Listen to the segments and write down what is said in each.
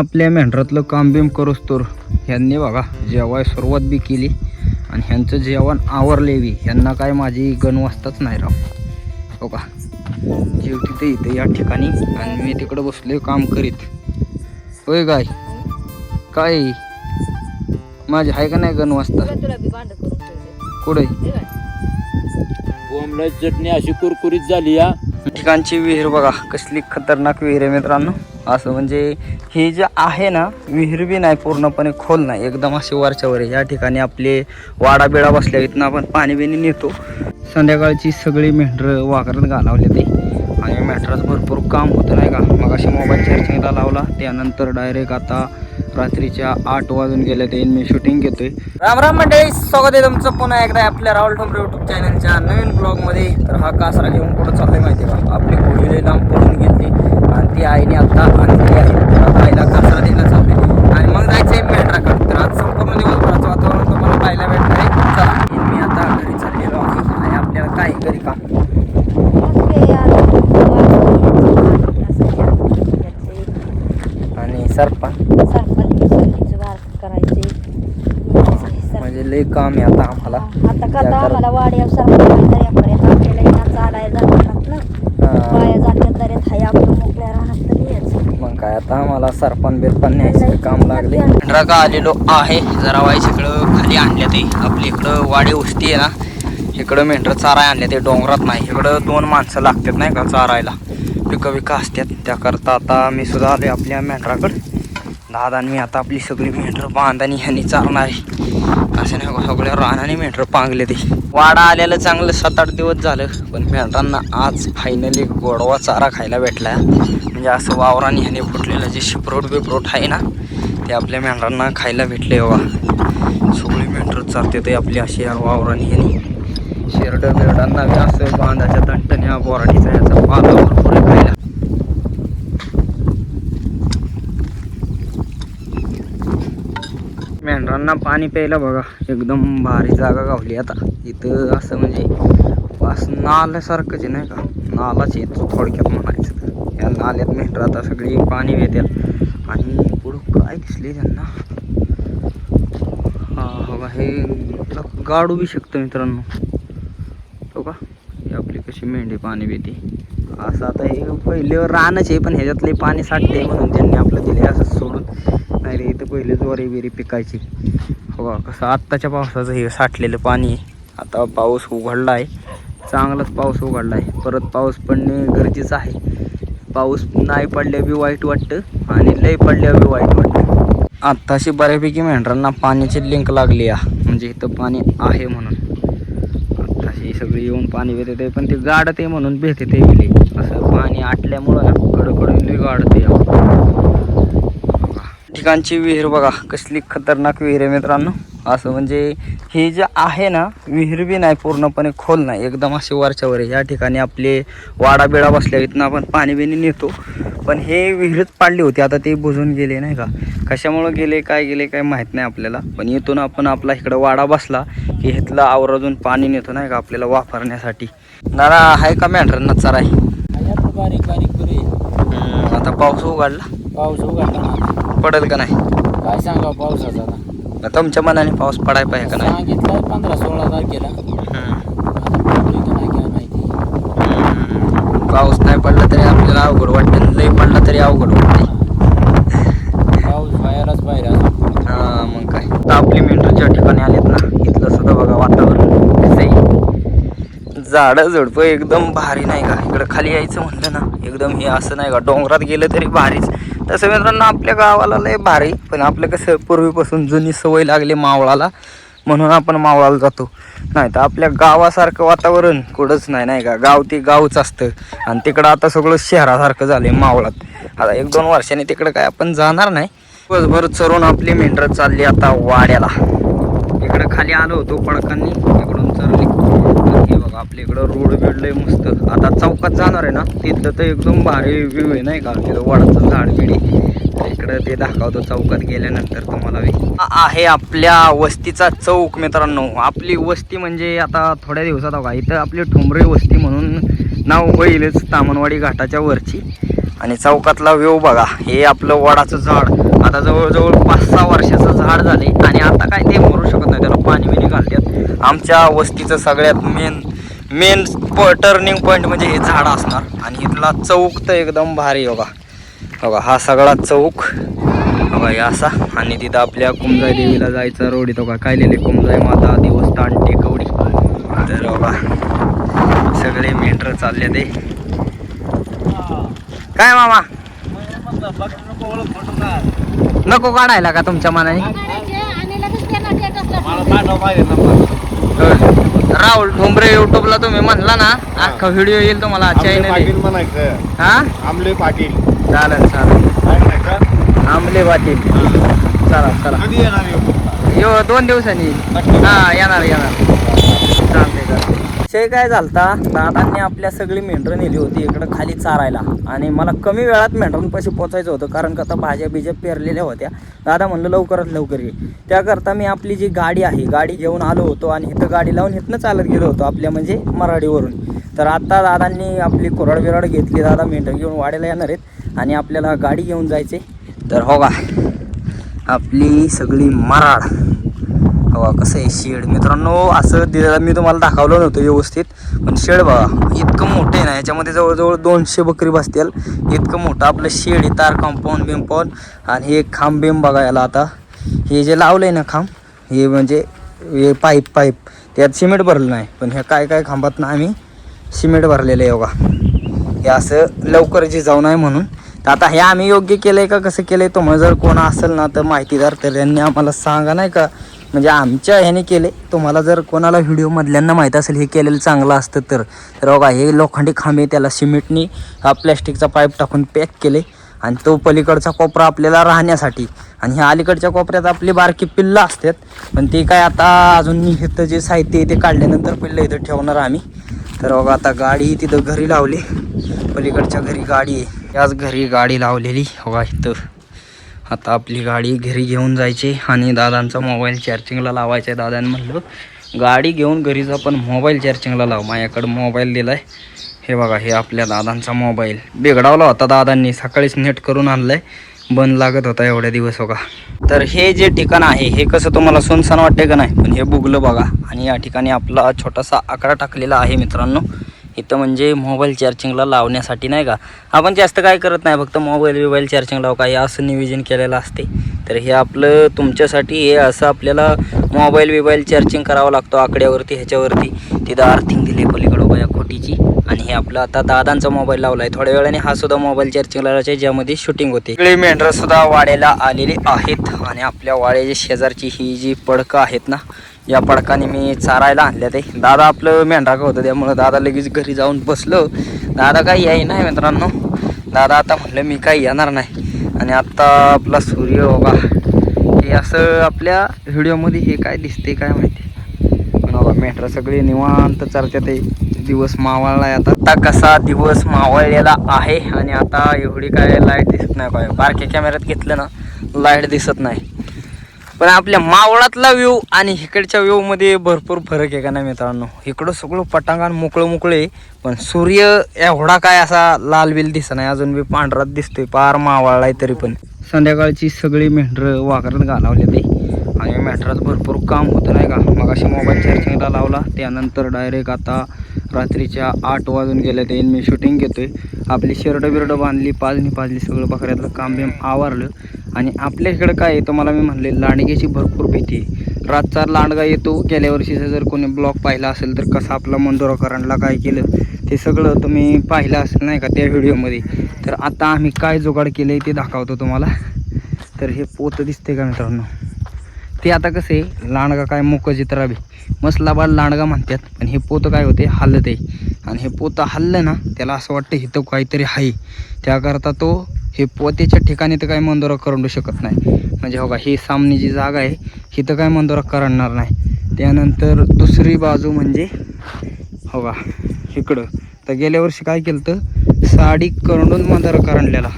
आपल्या मेंढरातलं काम बिम करूच तर ह्यांनी बघा जेवाय सुरुवात बी केली आणि ह्यांचं जेवण आवरले बी. ह्यांना काय माझी गणवासताच नाही राव. हो का जीव तिथे इथे या ठिकाणी आणि मी तिकडं बसलोय काम करीत. होय काय काय माझी आहे का नाही गणवासता कुठे चटणी अशी कुरकुरीत झाली या ठिकाणची विहीर बघा कसली खतरनाक विहीर आहे मित्रांनो. असं म्हणजे ही जे आहे ना विहीर बी नाही पूर्णपणे खोल नाही एकदम अशी वरच्यावर आहे. या ठिकाणी आपले वाडा बिडा बसल्या इथनं आपण पाणी बिणी नेतो. संध्याकाळची सगळी मेंढरं वाकरत घालावले ते आणि मेंढरात भरपूर काम होतं नाही का. मग अशी मोबाईल चार्जिंगला लावला त्यानंतर डायरेक्ट आता रात्रीच्या 8 वाजून गेले ते मी शूटिंग घेतोय. राम राम मंडळी, स्वागत आहे तुमचं पुन्हा एकदा आपल्या राहुल ठोंबरे यूट्यूब चॅनलच्या नवीन ब्लॉगमध्ये. तर हा कासरा घेऊन कुठं चाललंय माहिती आहे का. आपली घोडी लांब पडून घेतली आणि ती आईने आता आणलेली आहे. तर आता आईला कासरा द्यायला चालले आणि मग जायचं आहे मेंढराकडे. तर आज संपूर्ण दिवसभराचं वातावरण तुम्हाला पाहायला भेटणार आहे. चला मी आता घरी चाललेलो आहे आणि आपल्याला काय घरी काम आणि सरपण म्हणजे लई काम आहे आता आम्हाला. आता करता आम्हाला वाड्या सरपंच मग काय आता आम्हाला सरपण बिरपण न्यायचं काम लागले. मेंढरा का आलेलो आहे जरा वाईस इकडं खाली आणल्या ते. आपली इकडं वाडी उस्ती आहे ना इकडं मेंढरं चाराय आणल्या ते डोंगरात नाही. इकडं 2 माणसं लागतात नाही का चारायला. पिकं बिकं असतात त्याकरता आता मी सुद्धा आले आपल्या मेंढराकडं. दादा मी आता आपली सगळी मेंढरं बांधानी ह्यांनी चालणार आहे. असं नाही का सगळ्या रानाने मेंढरं पांगले ते. वाडा आलेलं चांगलं 7-8 दिवस झालं पण मेंढरांना आज फायनली गोडवा चारा खायला भेटला. म्हणजे असं वावराने ह्याने फुटलेलं जे शिपरोट बिपरोट आहे ना ते आपल्या मेंढरांना खायला भेटले. बाबा सगळी मेंढरं चालते ते आपली अशी वावराने ह्याने. शेरडं बिरडांना बी असं बांधाच्या दंटण्या बोराडीचा याचा पाला भरपूर खायला. मेंढरांना पाणी प्यायला बघा एकदम भारी जागा गावली आता इथं. असं म्हणजे वास नाल्यासारखंच आहे नाही का. नालाच येतो थोडक्यात म्हणायचं. या नाल्यात मेंढरं आता सगळी पाणी पितात आणि पुढं काय दिसले त्यांना. हा बघा हे गाडू बी शकतं मित्रांनो. हो का हे आपली कशी मेंढी पाणी पिते. असं आता हे पहिले रानच आहे पण ह्याच्यातले पाणी साठते म्हणून त्यांनी आपलं दिले असं सोडून. नाही रे इथं पहिले ज्वारी बिरी पिकायची. हो का कसं आत्ताच्या पावसाचं हे साठलेलं पाणी. आता पाऊस उघडला आहे चांगलाच पाऊस उघडला आहे. परत पाऊस पडणे गरजेचं आहे. पाऊस नाही पडल्या बी वाईट वाटतं आणि लय पडल्या बी वाईट वाटतं. आत्ताशी बऱ्यापैकी मेंढरांना पाण्याची लिंक लागली आहे म्हणजे इथं पाणी आहे म्हणून. आत्ताशी सगळी येऊन पाणी भेटते पण ते गाडते म्हणून भेटते ते विले. असं पाणी आटल्यामुळं ना कडकडून गाडते. ठिकाणची विहीर बघा कसली खतरनाक विहीर आहे मित्रांनो. असं म्हणजे हे जे आहे ना विहीर बी नाही पूर्णपणे खोल नाही एकदम अशी वरच्यावर आहे. या ठिकाणी आपले वाडा बिडा बसल्या इथनं आपण पाणी बिणी नेतो. पण हे विहीरच पाडली होती आता ते बुजून गेले नाही का. कशामुळं गेले काय माहीत नाही आपल्याला. पण इथून आपण आपला इकडं वाडा बसला की इथलं आवर्जून पाणी नेतो नाही का आपल्याला वापरण्यासाठी. दादा आहे का मेंढरांना चराय. बारीक बारीक आता पाऊस उघडला. पाऊस उघडला पडेल का नाही काय सांगा पावसाचा. तुमच्या मनाने पाऊस पडाय पाहिजे का नाही. सांगितलं 15-16 तारखेला. पाऊस नाही पडला तरी आपल्याला अवघड वाटतं. लई पडला तरी अवघड वाटते. पाऊस व्हायलाच पाहिजे. हा मग काय आता आपली मेंढरच्या ठिकाणी आलेत ना इथलं सुद्धा बघा वातावरण कसंही झाडं झुडपं एकदम भारी नाही का. इकडं खाली यायचं म्हणलं ना एकदम हे असं नाही का डोंगरात गेलं तरी भारीच. तसं मित्रांनो आपल्या गावाला लय भारी पण आपलं कसं पूर्वीपासून जुनी सवय लागली मावळाला म्हणून आपण मावळाला जातो. नाही तर आपल्या गावासारखं वातावरण कुठंच नाही का. गाव ते गावच असतं आणि तिकडं आता सगळं शहरासारखं झालं मावळात. आता 1-2 वर्षांनी तिकडं काय आपण जाणार नाही. दिवसभर चरून आपली मेंढरं चालली आता वाड्याला. इकडं खाली आलो होतो पडकांनी इकडून चरली. हे बघा आपल्या इकडं रोड बिडलंय मस्त. आता चौकात जाणार आहे ना तिथलं तर एकदम भारी व्ह्यू आहे नाही का. तिथं वडाचं झाड बिडी इकडं ते दाखवतो चौकात गेल्यानंतर तुम्हाला. आहे आपल्या वस्तीचा चौक मित्रांनो. आपली वस्ती म्हणजे आता थोड्या दिवसात बघा इथं आपली ठोंबरे वस्ती म्हणून नाव होईलच तामनवाडी घाटाच्या वरची. आणि चौकातला व्ह्यू बघा हे आपलं वडाचं झाड आता जवळजवळ 5-6 वर्षाचं झाड झाले आणि आता काय ते मरू शकत नाही, त्याला पाणी बिणी घालतात. आमच्या वस्तीचं सगळ्यात मेन टर्निंग पॉईंट म्हणजे हे झाड असणार. आणि इथला चौक तर एकदम भारी. बघा हा सगळा चौक बघा हे असा. आणि तिथं आपल्या कुमजाई देवीला जायचा रोड येतो का, काय लिहिले कुमजाई माता देवस्थान टेकवडी. तर बघा सगळे मेंढरं चालले ते. काय मामा नको काढायला का तुमच्या मनाने? राहुल ठोंबरे युट्यूबला तुम्ही म्हणला ना, अख्खा व्हिडिओ येईल तुम्हाला चॅनल. हा आमले पाटील चालेल आमले पाटील. चला यो 2 दिवसांनी येईल. हा येणार चालते. विषय काय झालता, दादांनी आपल्या सगळी मेंढरं नेली होती इकडं खाली चारायला. आणि मला कमी वेळात मेंढरांपाशी पोचायचं होतं, कारण का आता भाज्या बिज्या पेरलेल्या होत्या. दादा म्हणलं लवकरात लवकर ये. त्याकरता मी आपली जी गाडी आहे गाडी घेऊन आलो होतो आणि इथं गाडी लावून इथनं चालत गेलो होतो आपल्या म्हणजे मराठीवरून. तर आता दादांनी आपली कोरड बिराड घेतली. दादा मेंढर घेऊन वाड्याला येणार आहेत आणि आपल्याला गाडी घेऊन जायचे. तर हो का आपली सगळी मराड. बघा कसं आहे शेड मित्रांनो. असं मी तुम्हाला दाखवलं नव्हतं व्यवस्थित, पण शेड बघा इतकं मोठं आहे ना, याच्यामध्ये जवळजवळ 200 बकरी बसतील. इतकं मोठं आपलं शेड आहे, तार कंपाऊंड बिंपाऊंड. आणि हे खांब बिंब बघा याला. आता हे जे लावलं आहे ना खांब, हे म्हणजे हे पाईप त्यात सिमेंट भरलं नाही, पण ह्या काय खांबात ना आम्ही सिमेंट भरलेलं आहे. बघा हे असं लवकर जाऊ नये म्हणून. तर आता हे आम्ही योग्य केलं आहे का कसं केलं आहे, तुम्हाला जर कोण असेल ना तर माहितीदार तर यांनी आम्हाला सांगा नाही का. म्हणजे आमच्या ह्याने केले, तुम्हाला जर कोणाला व्हिडिओमधल्यांना माहीत असेल हे केलेलं चांगलं असतं तर बघा हे लोखंडी खांबे त्याला सिमेंटनी प्लॅस्टिकचा पाईप टाकून पॅक केले. आणि तो पलीकडचा कोपरा आपल्याला राहण्यासाठी. आणि ह्या अलीकडच्या कोपऱ्यात आपली बारकी पिल्लं असतात, पण ते काय आता अजून इथं जे साहित्य आहे ते काढल्यानंतर पिल्लं इथं ठेवणार आम्ही. तर बघा आता गाडी तिथं घरी लावली, पलीकडच्या घरी गाडी आहे, याच घरी गाडी लावलेली. बघा इथं आता आपली गाडी घरी घेऊन जायची आणि दादांचा मोबाईल चार्जिंगला लावायचा आहे. दादाने म्हणलं गाडी घेऊन घरीच आपण मोबाईल चार्जिंगला लाव. माझ्याकडं मोबाईल दिला आहे. हे बघा हे आपल्या दादांचा मोबाईल बिघडावला होता दादांनी, सकाळीच नेट करून आणला आहे, बंद लागत होता एवढ्या दिवस. बघा तर हे जे ठिकाण आहे हे कसं तुम्हाला सुनसान वाटते का नाही, पण हे बुगलं बघा. आणि या ठिकाणी आपला छोटासा आकडा टाकलेला आहे मित्रांनो. इथं म्हणजे मोबाईल चार्जिंगला लावण्यासाठी नाही का. आपण जास्त काय करत नाही, फक्त मोबाईल चार्जिंग लाव काय असं नियोजन केलेलं असते. तर हे आपलं तुमच्यासाठी हे असं आपल्याला मोबाईल चार्जिंग करावं लागतो आकड्यावरती. ह्याच्यावरती तिथं अर्थिंग दिली पलीकडं बघा खोटीची. आणि हे आपलं आता दादांचा मोबाईल लावला आहे. थोड्या वेळाने हा सुद्धा मोबाईल चार्जिंग लावायचा आहे, ज्यामध्ये शूटिंग होते. सगळे मेंढरं सुद्धा वाड्याला आलेले आहेत. आणि आपल्या वाड्याच्या शेजारची ही जी पडकं आहेत ना, या पडकाने मी चारायला आणल्या ते. दादा आपलं मेंढराक होतं, त्यामुळं दादा लगेच घरी जाऊन बसलं. दादा काही याय नाही मित्रांनो. दादा आता म्हणलं मी काही येणार नाही. आणि आत्ता आपला सूर्य बघा हे असं आपल्या व्हिडिओमध्ये हे काय दिसते काय माहिती, पण बघा मेंढरं सगळे निवांत चालतात. ते दिवस मावळला आहे आता कसा दिवस मावळलेला आहे. आणि आता एवढी काय लाईट दिसत नाही पाहिजे. बारक्या कॅमेऱ्यात घेतलं ना लाईट दिसत नाही, पण आपल्या मावळातला व्ह्यू आणि इकडच्या व्ह्यूमध्ये भरपूर फरक आहे का नाही मित्रांनो. इकडं सगळं पटांगण मोकळे, पण सूर्य एवढा काय असा लाल बिल दिसत नाही, अजून बी पांढरात दिसतोय, पार मावळला आहे. तरी पण संध्याकाळची सगळी मेंढरं वाघरात घालावले ते. आणि मेंढरात भरपूर काम होतं नाही का. मग अशी मोबाईल चार्जिंगला लावला, त्यानंतर डायरेक्ट आता रात्रीच्या 8 वाजून गेले ते मी शूटिंग घेतोय. आपली शर्ट बिरड बांधली, पाजली, सगळं बकऱ्यातलं काम बिम आवरलं. आणि आपल्या इकडं काय आहे तुम्हाला मी म्हणले लांडग्याची भरपूर भीती आहे. रातचा लांडगा येतो. गेल्या वर्षीचा जर कोणी ब्लॉग पाहिला असेल तर कसा आपला मंदोराकरणला काय केलं ते सगळं तुम्ही पाहिलं असेल नाही का त्या व्हिडिओमध्ये. तर आता आम्ही काय जुगाड केलं आहे ते दाखवतो तुम्हाला. तर हे पोतं दिसते का मित्रांनो, ते आता कसं आहे लांडगा काय मोकं चित्राबी मसलाबाद लांडगा म्हणतात, पण हे पोतं काय होते हल्लत आहे. आणि हे पोतं हल्लं ना त्याला असं वाटतं इथं काहीतरी आहे, त्याकरता तो हे पोत्याच्या ठिकाणी तर काही मंदोरा करंडू शकत नाही. म्हणजे हो का ही सामनी जी जागा आहे इथं काय मंदोरा करणार नाही. त्यानंतर दुसरी बाजू म्हणजे हो का इकडं तर गेल्या वर्षी काय केलं तर साडी करंडून मंदोरा करंडलेला,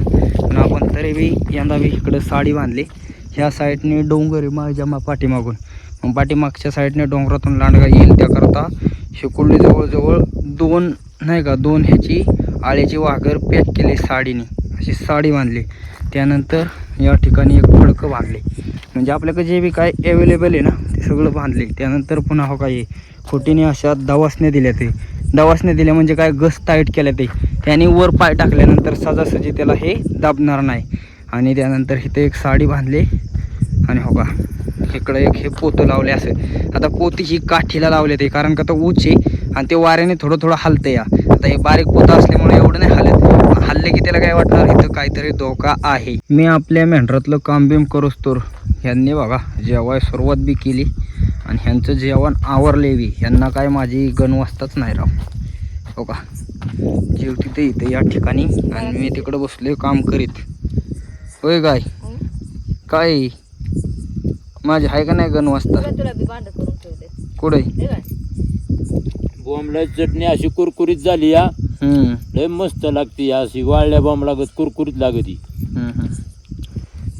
पण आपण तरी बी यंदा बी इकडं साडी बांधली. ह्या साईडने डोंगर माझ्या पाठीमागून, मग पाठीमागच्या साईडने डोंगरातून लांडगा येईल, त्याकरता शिकुंडी जवळजवळ 2 ह्याची आळ्याची वाघर पॅक केली साडीने, अशी साडी बांधली. त्यानंतर या ठिकाणी एक फडकं बांधले, म्हणजे आपल्याकडे जे बी काय अवेलेबल आहे ना ते सगळं बांधले. त्यानंतर पुन्हा हो काय खोटीने अशा दवासण्या दिल्या, ते दवासण्या दिल्या म्हणजे काय गस टाईट केल्या, ते त्याने वर पाय टाकल्यानंतर सहजासहजी त्याला हे दाबणार नाही. आणि त्यानंतर इथे एक साडी बांधली आणि हो का इकडं एक हे पोतं लावले असे. आता पोती ही काठीला लावले ते, कारण का तर उंच आहे आणि ते वाऱ्याने थोडं थोडं हलतं या. आता हे बारीक पोतं असल्यामुळे एवढं नाही हलत, हल्ले की त्याला काय वाटणार इथं काहीतरी धोका आहे. मी आपल्या मेंढरातलं काम बिम करूच तर ह्यांनी बघा जेवाय सुरुवात बी केली आणि ह्यांचं जेवण आवरले बी. ह्यांना काय माझी गणवस्ताच नाही राव. हो का जीव तिथे इथे या ठिकाणी आणि मी तिकडं बसले काम करीत. होय काय काय माझी आहे का नाही गणवस्ता? तुला बी बांध करून ठेवते कुठे? हे काय? बोंबलाची चटणी अशी कुरकुरीत झाली या, लय मस्त लागते या, अशी वाळल्या बॉम्ब लागत कुरकुरीत लागती.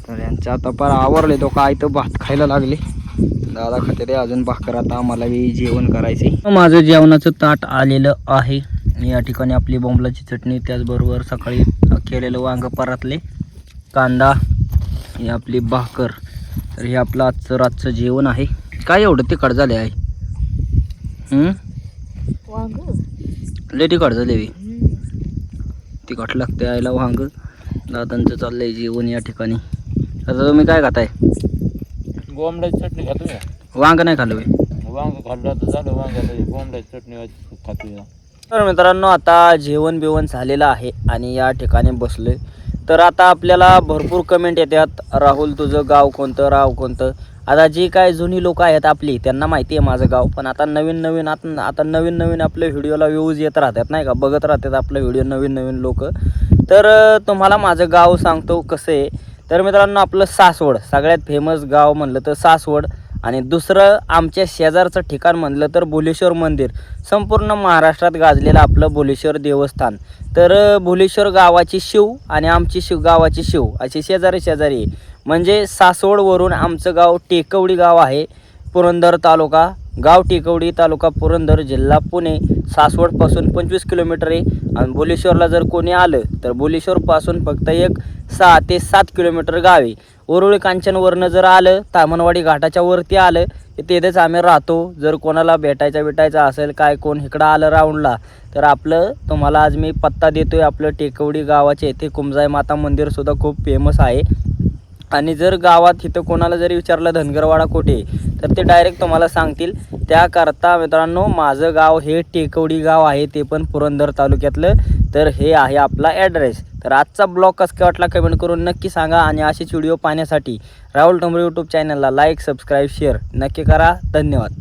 तर यांचं आता पार आवरले तो काय तर भात खायला लागले. दादा खाते ते अजून भाकर, आता आम्हाला बी जेवण करायचे. माझं जेवणाचं ताट आलेलं आहे. या ठिकाणी आपली बोंबलाची चटणी, त्याचबरोबर सकाळी केलेलं वांग परातले, कांदा, ही आपली भाकर. तर हे आपलं आजचं रातचं जेवण आहे. काय एवढं तिखट झाले आहे? वांग लय तिखट झाले बी. तिखट लागते आयला वांग. दादांचं चाललंय जेवण या ठिकाणी. आता तुम्ही काय खाताय? बोंबलाची चटणी खातोय. वांग नाही खाल्लं बी? वांग खाल्लं तर झालं, वांग्याला बोंबलाची चटणी खातोय. तर मित्रांनो आता जेवण बिवण झालेलं आहे आणि या ठिकाणी बसलोय. तर आता आपल्याला भरपूर कमेंट येतात, राहुल तुझं गाव कोणतं, राव कोणतं. आता जी काय जुनी लोक आहेत आपली त्यांना माहिती आहे माझं गाव, पण आता नवीन नवीन आपल्या व्हिडिओला व्ह्यूज येत राहतात नाही का, बघत राहतात आपलं व्हिडिओ नवीन लोक. तर तुम्हाला माझं गाव सांगतो कसं आहे. तर मित्रांनो आपलं सासवड सगळ्यात फेमस गाव म्हणलं तर सासवड, आणि दुसरं आमच्या शेजारचं ठिकाण म्हणलं तर भोलेश्वर मंदिर. संपूर्ण महाराष्ट्रात गाजलेलं आपलं भोलेश्वर देवस्थान. तर भोलेश्वर गावाची शिव आणि आमची गावाची शिव अशी शेजारी म्हणजे सासवडवरून आमचं गाव टेकवडी गाव आहे, पुरंदर तालुका. गाव टेकवडी, तालुका पुरंदर, जिल्हा पुणे. सासवडपासून 25 किलोमीटर आहे. आणि भोलेश्वरला जर कोणी आलं तर भोलेश्वरपासून फक्त एक 6 ते 7 किलोमीटर गाव आहे. उरुळी कांचनवरनं जर आलं, तामणवाडी घाटाच्या वरती आलं तिथेच आम्ही राहतो. जर कोणाला भेटायचं असेल, काय कोण इकडं आलं राऊंडला, तर आपलं तुम्हाला आज मी पत्ता देतोय. आपलं टेकवडी गावाचे येथे कुमजाई माता मंदिरसुद्धा खूप फेमस आहे. आणि जर गावात इथं कोणाला जरी विचारलं धनगरवाडा कुठे, तर ते डायरेक्ट तुम्हाला सांगतील. त्याकरता मित्रांनो माझं गाव हे टेकवडी गाव आहे, ते पण पुरंदर तालुक्यातलं. तर हे आहे आपला ॲड्रेस. तर आजचा ब्लॉग कसं काय वाटला कमेंट करून नक्की सांगा. आणि असेच व्हिडिओ पाहण्यासाठी राहुल ठोंबरे यूट्यूब चॅनलला लाईक, सबस्क्राईब, शेअर नक्की करा. धन्यवाद.